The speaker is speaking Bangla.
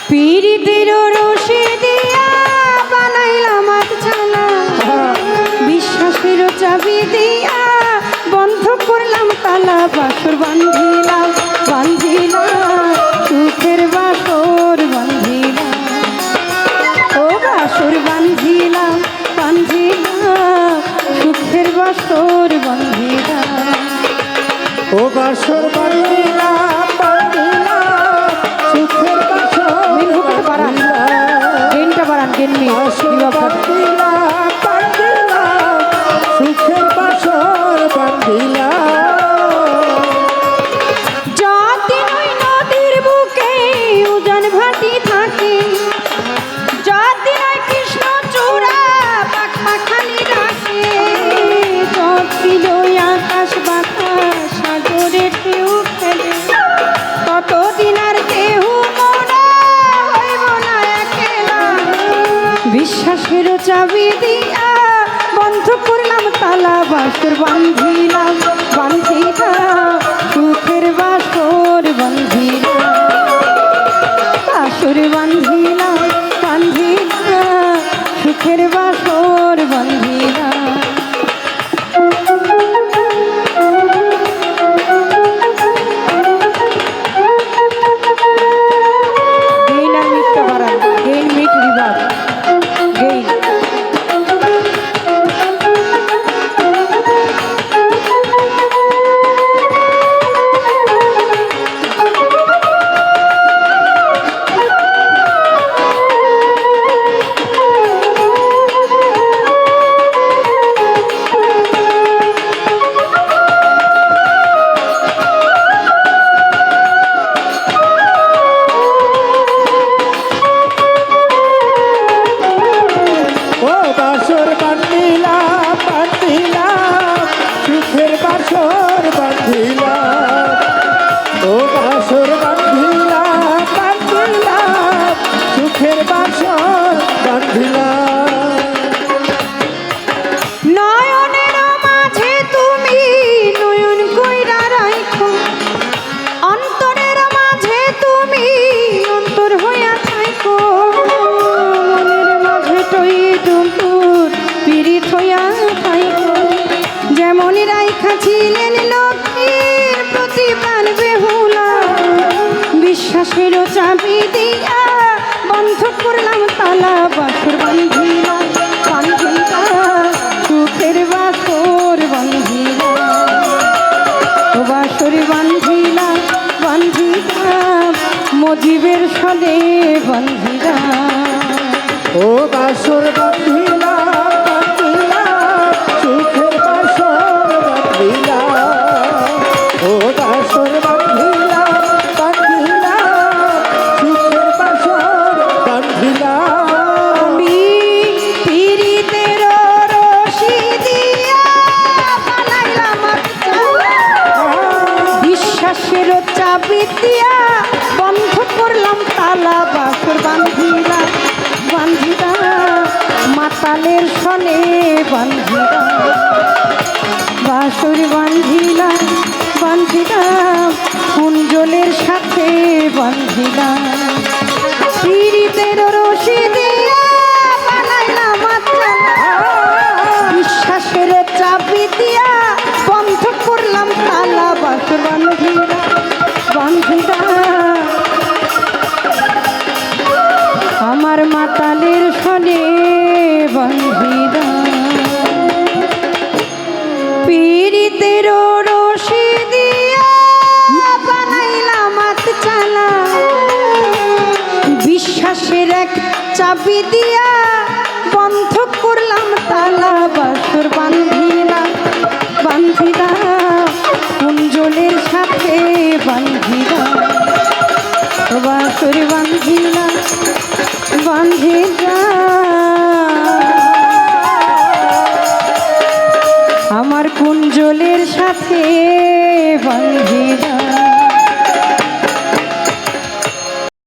পীড়িতের রশি দিয়া বানাইলাম আটচালা, বিশ্বাসের চাবি দিয়া বন্ধ করলাম তালা। বাসর বান্ধিলাম বান্ধিলাম সুখের বাসর বান্ধিলাম, ও বাসর বান্ধিলাম বান্ধিলাম সুখের বাসর বান্ধিলাম, ও বাসর বান্ধিলাম বান্ধিলাম সুখের বাসর বান্ধিলাম, বান্ধিলাম সুখের বাসর বান্ধিলাম। যদি ওই নদীর বুকে উজান ভাটি থাকে, যদি ওই কৃষ্ণ চূড়া পাখ পাখানি রাখে, যদি ওই আকাশ বাতাস সাগরে ঢেউ ফেলে, ততদিন আর কেহ মনে হইব না একলা। বিশ্বাসের চাবি দিয়া বন্ধ করলাম তালা। বাসর বান্ধিলাম বান্ধিলাম সুখের বাসর বান্ধিলাম, বাসর বান্ধিলাম বান্ধিলাম সুখের বাসর বান্ধিলাম। গেইন আর মিটটা বাড়ান, গেইন মিট রিভার গেইন। ও বাসর বান্ধিলাম বান্ধিলাম সুখের বাসর বান্ধিলাম, ও বাসর বান্ধিলাম বান্ধিলাম সুখের বাসর বান্ধিলাম। নয়নের মাঝে তুমি নয়ন কইরা রাখো, অন্তরের মাঝে তুমি অন্তর হইয়া থাকো, মনের মাঝে টই টুমটুর পীড়িত হইয়া থাকো। যেমন রাইখা ছিলেন লক্ষ্মীর প্রতিপাল বেহুলা, বিশ্বাসের চাবি দিয়া বন্ধ করলাম তালা। বাসর বান্ধিলাম বান্ধিলাম সুখের বাসর বান্ধিলাম, ও বাসর বান্ধিলাম বান্ধিলাম মজিবের সনে বান্ধিলাম, ও বাসর বান্ধিলাম বান্ধিলাম সুখের বাসর বান্ধিলাম, ও বাসর বান্ধিলাম বান্ধিলাম সুখের বাসর বান্ধিলাম। আমি পীড়িতের রশি দিয়া বানাইলাম আটচালা, বিশ্বাসের চাবি দিয়া বন্ধ করলাম তালা। বাসর বান্ধিলাম বান্ধিলাম মাতালের সনে বান্ধিলাম, বাসর বান্ধিলাম বান্ধিলাম কুঞ্জলের সাথে বান্ধিলাম। পীড়িতের রশি দিয়া বানাইলাম আটচালা, বিশ্বাসের চাবি দিয়া বন্ধ করলাম তালা। বাসর বান্ধিলাম বান্ধিলাম আমার মাতালের সনে বান্ধিলাম। পীড়িতের রশি দিয়া বানাইলাম আটচালা, বিশ্বাসের এক চাবি দিয়া বন্ধ করলাম তালা। বাসর বান্ধিলাম বান্ধিলাম কুঞ্জলের সাথে বান্ধিলাম, বাসর বান্ধিলাম বান্ধিলাম আমার কুঞ্জলের সাথে বান্ধিলাম।